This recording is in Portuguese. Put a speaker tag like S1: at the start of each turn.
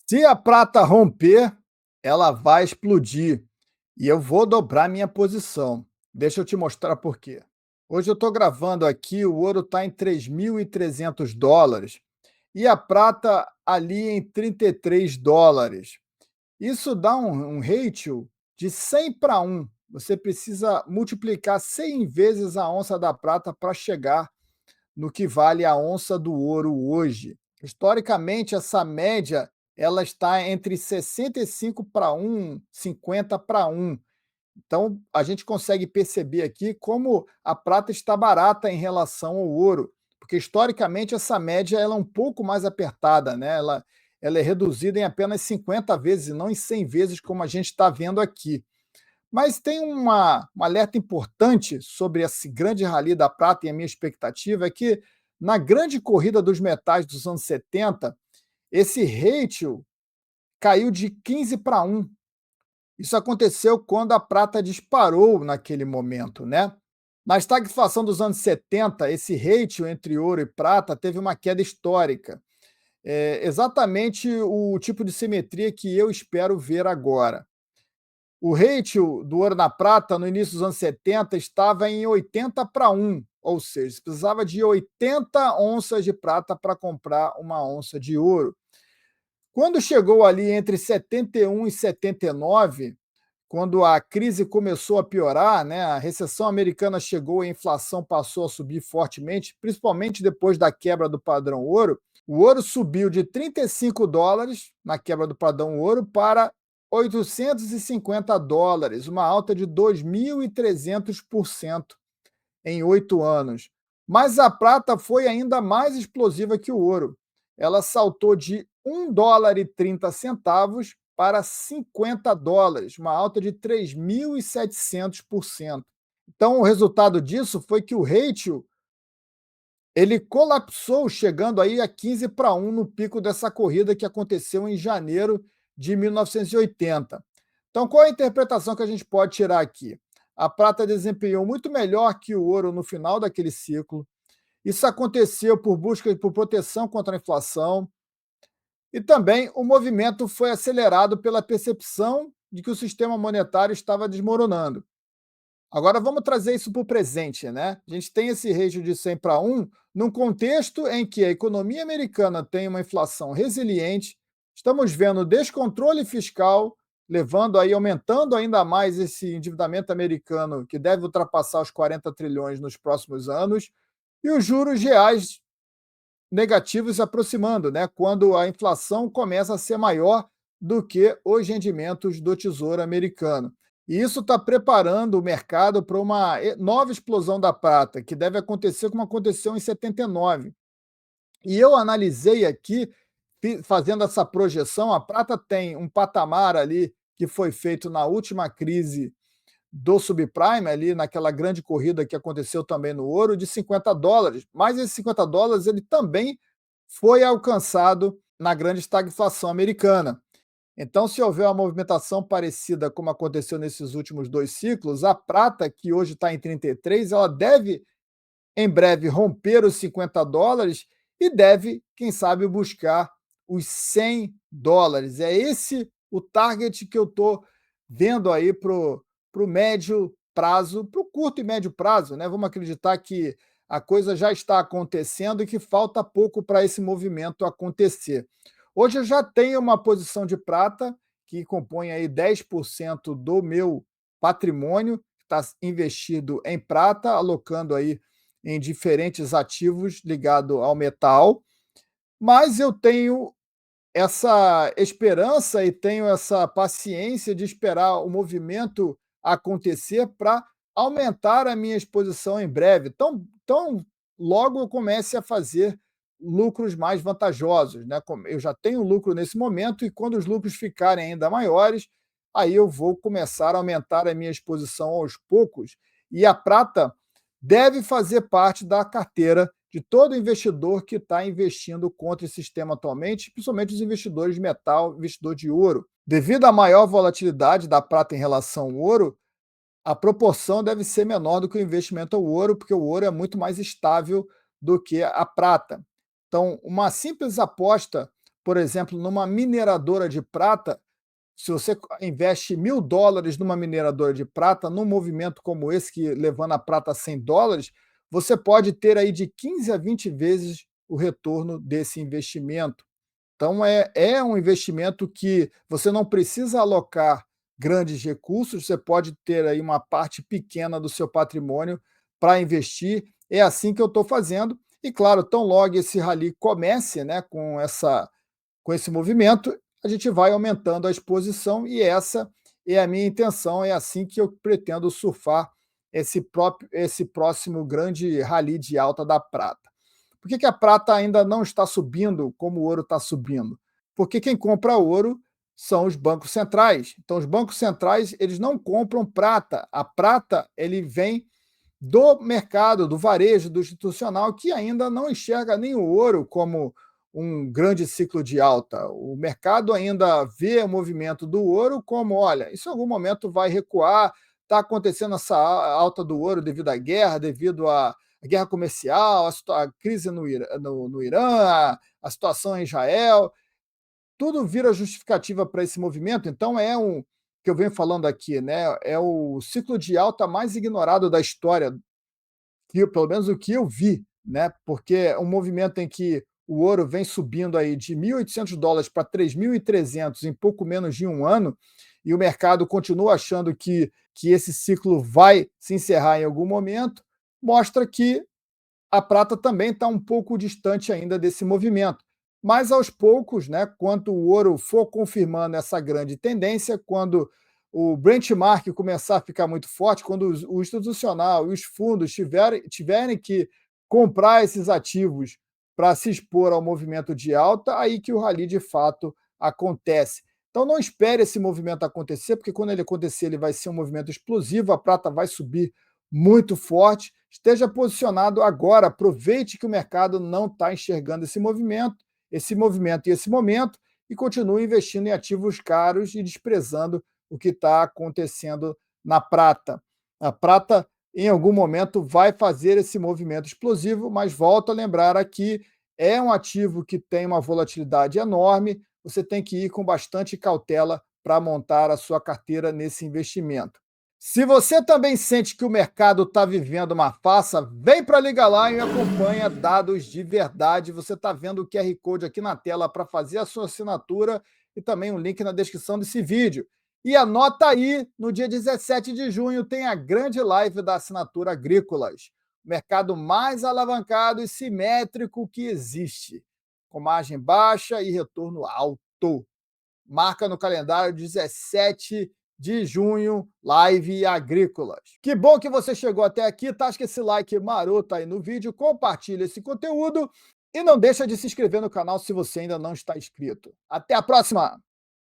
S1: Se a prata romper, ela vai explodir e eu vou dobrar minha posição. Deixa eu te mostrar por quê. Hoje eu estou gravando aqui, o ouro está em $3.300 e a prata ali em $33. Isso dá um ratio de 100 para 1. Você precisa multiplicar 100 vezes a onça da prata para chegar no que vale a onça do ouro hoje. Historicamente, essa média ela está entre 65 para 1, 50 para 1. Então, a gente consegue perceber aqui como a prata está barata em relação ao ouro, porque historicamente essa média ela é um pouco mais apertada, né? Ela é reduzida em apenas 50 vezes, e não em 100 vezes, como a gente está vendo aqui. Mas tem um alerta importante sobre esse grande rally da prata, e a minha expectativa é que, na grande corrida dos metais dos anos 70, esse ratio caiu de 15 para 1. Isso aconteceu quando a prata disparou naquele momento, né? Na estagflação dos anos 70, esse ratio entre ouro e prata teve uma queda histórica. É exatamente o tipo de simetria que eu espero ver agora. O ratio do ouro na prata no início dos anos 70 estava em 80 para 1, ou seja, você precisava de 80 onças de prata para comprar uma onça de ouro. Quando chegou ali entre 71 e 79, quando a crise começou a piorar, né, a recessão americana chegou e a inflação passou a subir fortemente, principalmente depois da quebra do padrão ouro, o ouro subiu de $35 na quebra do padrão ouro para $850, uma alta de 2.300% em 8 anos. Mas a prata foi ainda mais explosiva que o ouro. Ela saltou de $1,30 para $50, uma alta de 3.700%. Então, o resultado disso foi que o ratio ele colapsou, chegando aí a 15 para 1 no pico dessa corrida que aconteceu em janeiro de 1980. Então, qual é a interpretação que a gente pode tirar aqui? A prata desempenhou muito melhor que o ouro no final daquele ciclo. Isso aconteceu por busca por proteção contra a inflação, e também o movimento foi acelerado pela percepção de que o sistema monetário estava desmoronando. Agora vamos trazer isso para o presente, né? A gente tem esse ratio de 100 para 1 num contexto em que a economia americana tem uma inflação resiliente, estamos vendo descontrole fiscal, levando aí, aumentando ainda mais esse endividamento americano, que deve ultrapassar os 40 trilhões nos próximos anos, e os juros reais negativos se aproximando, né? Quando a inflação começa a ser maior do que os rendimentos do Tesouro americano. E isso está preparando o mercado para uma nova explosão da prata, que deve acontecer como aconteceu em 79. E eu analisei aqui, fazendo essa projeção, a prata tem um patamar ali que foi feito na última crise do subprime, ali naquela grande corrida que aconteceu também no ouro, de $50. Mas esses $50 ele também foi alcançado na grande estagflação americana. Então, se houver uma movimentação parecida como aconteceu nesses últimos dois ciclos, a prata, que hoje está em 33, ela deve em breve romper os $50 e deve, quem sabe, buscar os $100. É esse o target que eu estou vendo aí para o médio prazo, para o curto e médio prazo, né? Vamos acreditar que a coisa já está acontecendo e que falta pouco para esse movimento acontecer. Hoje eu já tenho uma posição de prata que compõe aí 10% do meu patrimônio, está investido em prata, alocando aí em diferentes ativos ligados ao metal, mas eu tenho essa esperança e tenho essa paciência de esperar o movimento acontecer para aumentar a minha exposição em breve. Tão logo eu comece a fazer lucros mais vantajosos, né? Eu já tenho lucro nesse momento e quando os lucros ficarem ainda maiores, aí eu vou começar a aumentar a minha exposição aos poucos. E a prata deve fazer parte da carteira de todo investidor que está investindo contra esse sistema atualmente, principalmente os investidores de metal, investidor de ouro. Devido à maior volatilidade da prata em relação ao ouro, a proporção deve ser menor do que o investimento ao ouro, porque o ouro é muito mais estável do que a prata. Então, uma simples aposta por exemplo, numa mineradora de prata, se você investe $1.000 numa mineradora de prata, num movimento como esse, que levando a prata a $100, você pode ter aí de 15 a 20 vezes o retorno desse investimento. Então, é um investimento que você não precisa alocar grandes recursos, você pode ter aí uma parte pequena do seu patrimônio para investir. É assim que eu estou fazendo. E, claro, tão logo esse rally comece, né, com esse movimento, a gente vai aumentando a exposição e essa é a minha intenção, é assim que eu pretendo surfar esse próximo grande rally de alta da prata. Por que a prata ainda não está subindo como o ouro está subindo? Porque quem compra ouro são os bancos centrais. Então, os bancos centrais, eles não compram prata. A prata, ele vem do mercado, do varejo, do institucional, que ainda não enxerga nem o ouro como um grande ciclo de alta. O mercado ainda vê o movimento do ouro como, olha, isso em algum momento vai recuar, está acontecendo essa alta do ouro devido à guerra, devido à guerra comercial, a crise no Irã, a situação em Israel, tudo vira justificativa para esse movimento, então que eu venho falando aqui, né? É o ciclo de alta mais ignorado da história, pelo menos o que eu vi, né? Porque é um movimento em que o ouro vem subindo aí de $1.800 para 3.300 em pouco menos de um ano, e o mercado continua achando que esse ciclo vai se encerrar em algum momento, mostra que a prata também está um pouco distante ainda desse movimento. Mas aos poucos, né, quando o ouro for confirmando essa grande tendência, quando o benchmark começar a ficar muito forte, quando o institucional e os fundos tiverem que comprar esses ativos para se expor ao movimento de alta, aí que o rally de fato acontece. Então não espere esse movimento acontecer, porque quando ele acontecer, ele vai ser um movimento explosivo, a prata vai subir muito forte. Esteja posicionado agora, aproveite que o mercado não está enxergando esse movimento e esse momento, e continue investindo em ativos caros e desprezando o que está acontecendo na prata. A prata, em algum momento, vai fazer esse movimento explosivo, mas volto a lembrar aqui, é um ativo que tem uma volatilidade enorme, você tem que ir com bastante cautela para montar a sua carteira nesse investimento. Se você também sente que o mercado está vivendo uma farsa, vem para a Liga Lá e acompanha dados de verdade. Você está vendo o QR Code aqui na tela para fazer a sua assinatura e também um link na descrição desse vídeo. E anota aí, no dia 17 de junho tem a grande live da assinatura Agrícolas, o mercado mais alavancado e simétrico que existe, com margem baixa e retorno alto. Marca no calendário 17 de junho, live agrícolas. Que bom que você chegou até aqui, tasca esse like maroto aí no vídeo, compartilha esse conteúdo e não deixa de se inscrever no canal se você ainda não está inscrito. Até a próxima!